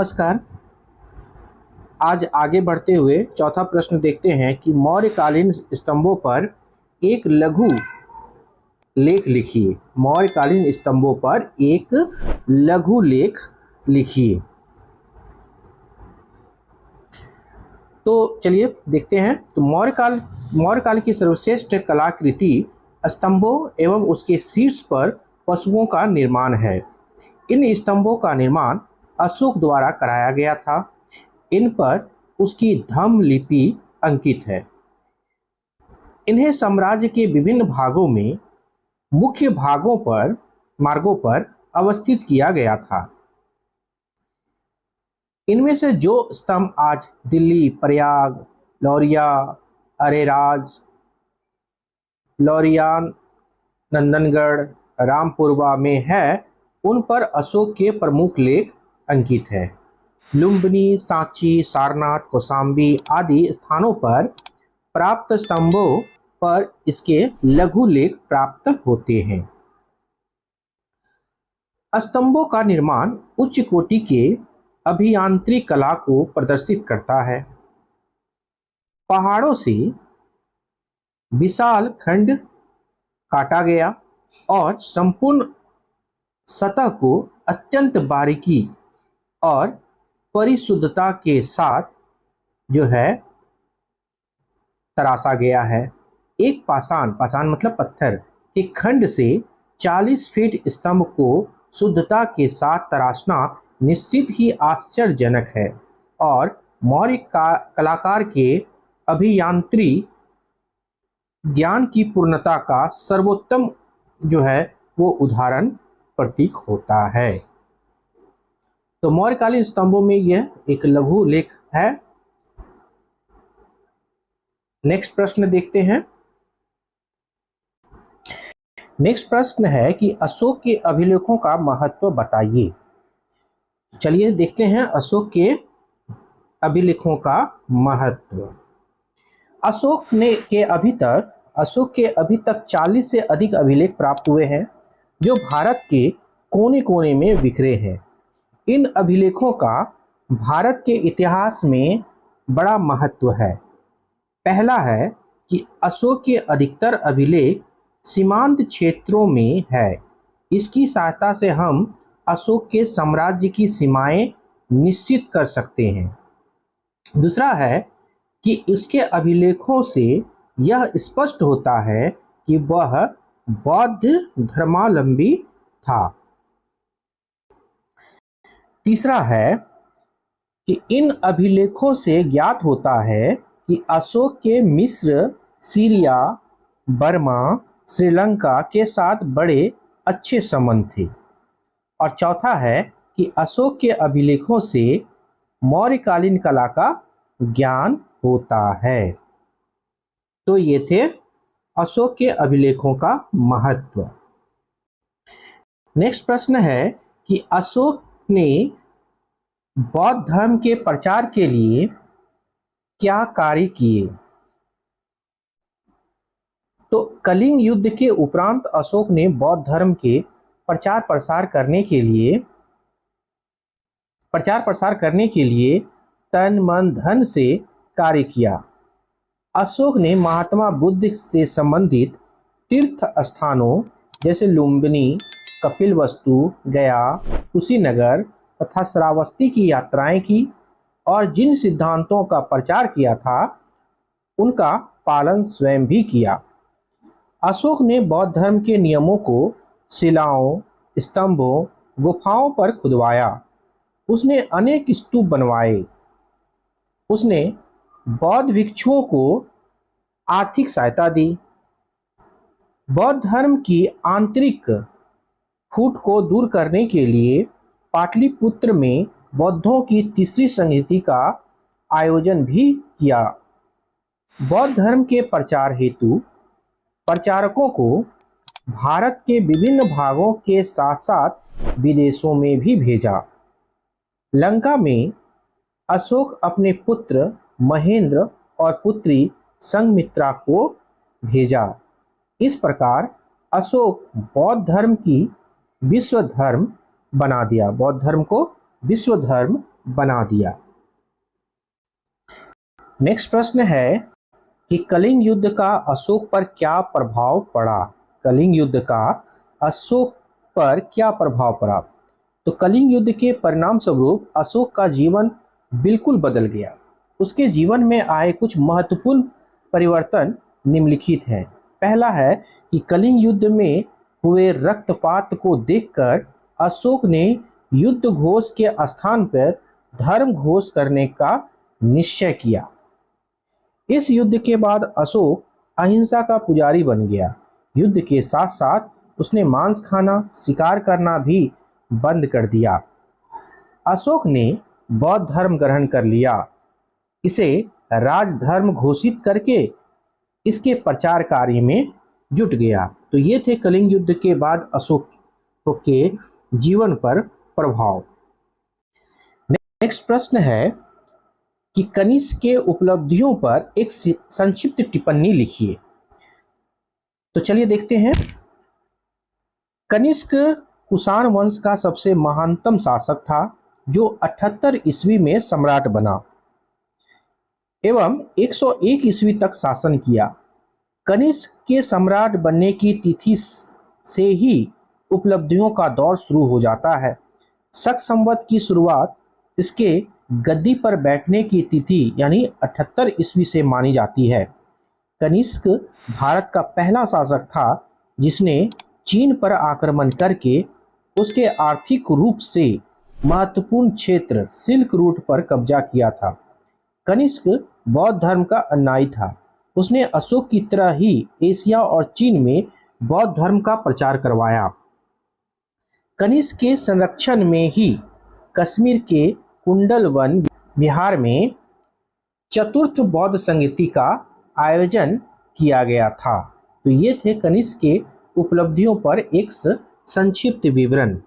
नमस्कार। आज आगे बढ़ते हुए चौथा प्रश्न देखते हैं कि मौर्यकालीन स्तंभों पर एक लघु लेख लिखिए। मौर्यकालीन स्तंभों पर एक लघु लेख लिखिए। तो चलिए देखते हैं। तो मौर्यकाल की सर्वश्रेष्ठ कलाकृति स्तंभों एवं उसके शीर्ष पर पशुओं का निर्माण है। इन स्तंभों का निर्माण अशोक द्वारा कराया गया था। इन पर उसकी धम्म लिपि अंकित है। इन्हें साम्राज्य के विभिन्न भागों में मुख्य मार्गों पर अवस्थित किया गया था। इनमें से जो स्तंभ आज दिल्ली, प्रयाग, लौरिया, अरेराज, लौरियान, नंदनगढ़, रामपुरवा में है, उन पर अशोक के प्रमुख लेख अंकित है। लुम्बिनी, सांची, सारनाथ, कौशाम्बी आदि स्थानों पर प्राप्त स्तंभों पर इसके लघु लेख प्राप्त होते हैं। स्तंभों का निर्माण उच्च कोटि के अभियांत्रिक कला को प्रदर्शित करता है। पहाड़ों से विशाल खंड काटा गया और संपूर्ण सतह को अत्यंत बारीकी और परिशुद्धता के साथ तराशा गया है। एक पाषाण मतलब पत्थर के खंड से 40 फीट स्तंभ को शुद्धता के साथ तराशना निश्चित ही आश्चर्यजनक है और मौर्य कलाकार के अभियांत्रिक ज्ञान की पूर्णता का सर्वोत्तम वो उदाहरण प्रतीक होता है। तो मौर्यकालीन स्तंभों में यह एक लघु लेख है। नेक्स्ट प्रश्न देखते हैं। नेक्स्ट प्रश्न है कि अशोक के अभिलेखों का महत्व बताइए। चलिए देखते हैं अशोक के अभिलेखों का महत्व। अशोक के अभी तक 40 से अधिक अभिलेख प्राप्त हुए हैं जो भारत के कोने कोने में बिखरे हैं। इन अभिलेखों का भारत के इतिहास में बड़ा महत्व है। पहला है कि अशोक के अधिकतर अभिलेख सीमांत क्षेत्रों में है। इसकी सहायता से हम अशोक के साम्राज्य की सीमाएं निश्चित कर सकते हैं। दूसरा है कि इसके अभिलेखों से यह स्पष्ट होता है कि वह बौद्ध धर्मावलंबी था। तीसरा है कि इन अभिलेखों से ज्ञात होता है कि अशोक के मिस्र, सीरिया, बर्मा, श्रीलंका के साथ बड़े अच्छे संबंध थे। और चौथा है कि अशोक के अभिलेखों से मौर्यकालीन कला का ज्ञान होता है। तो ये थे अशोक के अभिलेखों का महत्व। नेक्स्ट प्रश्न है कि अशोक ने बौद्ध धर्म के प्रचार के लिए क्या कार्य किए। तो कलिंग युद्ध के उपरांत अशोक ने बौद्ध धर्म के प्रचार प्रसार करने के लिए तन मन धन से कार्य किया। अशोक ने महात्मा बुद्ध से संबंधित तीर्थ स्थानों जैसे लुम्बिनी, कपिलवस्तु, गया, कुशीनगर तथा श्रावस्ती की यात्राएं की और जिन सिद्धांतों का प्रचार किया था उनका पालन स्वयं भी किया। अशोक ने बौद्ध धर्म के नियमों को शिलाओं, स्तंभों, गुफाओं पर खुदवाया। उसने अनेक स्तूप बनवाए। उसने बौद्ध भिक्षुओं को आर्थिक सहायता दी। बौद्ध धर्म की आंतरिक फूट को दूर करने के लिए पाटलिपुत्र में बौद्धों की तीसरी संहति का आयोजन भी किया। बौद्ध धर्म के प्रचार हेतु प्रचारकों को भारत के विभिन्न भागों के साथ साथ विदेशों में भी भेजा। लंका में अशोक अपने पुत्र महेंद्र और पुत्री संघमित्रा को भेजा। इस प्रकार अशोक बौद्ध धर्म को विश्व धर्म बना दिया। नेक्स्ट प्रश्न है कि कलिंग युद्ध का अशोक पर क्या प्रभाव पड़ा। कलिंग युद्ध का अशोक पर क्या प्रभाव पड़ा? तो कलिंग युद्ध के परिणाम स्वरूप अशोक का जीवन बिल्कुल बदल गया। उसके जीवन में आए कुछ महत्वपूर्ण परिवर्तन निम्नलिखित हैं। पहला है कि कलिंग युद्ध में हुए रक्तपात को देखकर अशोक ने युद्ध घोष के स्थान पर धर्म घोष करने का निश्चय किया। इस युद्ध के बाद अशोक अहिंसा का पुजारी बन गया। युद्ध के साथ साथ उसने मांस खाना, शिकार करना भी बंद कर दिया। अशोक ने बौद्ध धर्म ग्रहण कर लिया। इसे राजधर्म घोषित करके इसके प्रचार कार्य में जुट गया। तो ये थे कलिंग युद्ध के बाद अशोक के जीवन पर प्रभाव। नेक्स्ट प्रश्न है कि कनिष्क के उपलब्धियों पर एक संक्षिप्त टिप्पणी लिखिए। तो चलिए देखते हैं। कनिष्क कुषाण वंश का सबसे महानतम शासक था जो 78 ईस्वी में सम्राट बना एवं 101 ईस्वी तक शासन किया। कनिष्क के सम्राट बनने की तिथि से ही उपलब्धियों का दौर शुरू हो जाता है। शक संवत की शुरुआत इसके गद्दी पर बैठने की तिथि यानी 78 ईस्वी से मानी जाती है। कनिष्क भारत का पहला शासक था जिसने चीन पर आक्रमण करके उसके आर्थिक रूप से महत्वपूर्ण क्षेत्र सिल्क रूट पर कब्जा किया था। कनिष्क बौद्ध धर्म का अनुयायी था। उसने अशोक की तरह ही एशिया और चीन में बौद्ध धर्म का प्रचार करवाया। कनिष्क के संरक्षण में ही कश्मीर के कुंडल वन विहार में चतुर्थ बौद्ध संगीति का आयोजन किया गया था। तो ये थे कनिष्क के उपलब्धियों पर एक संक्षिप्त विवरण।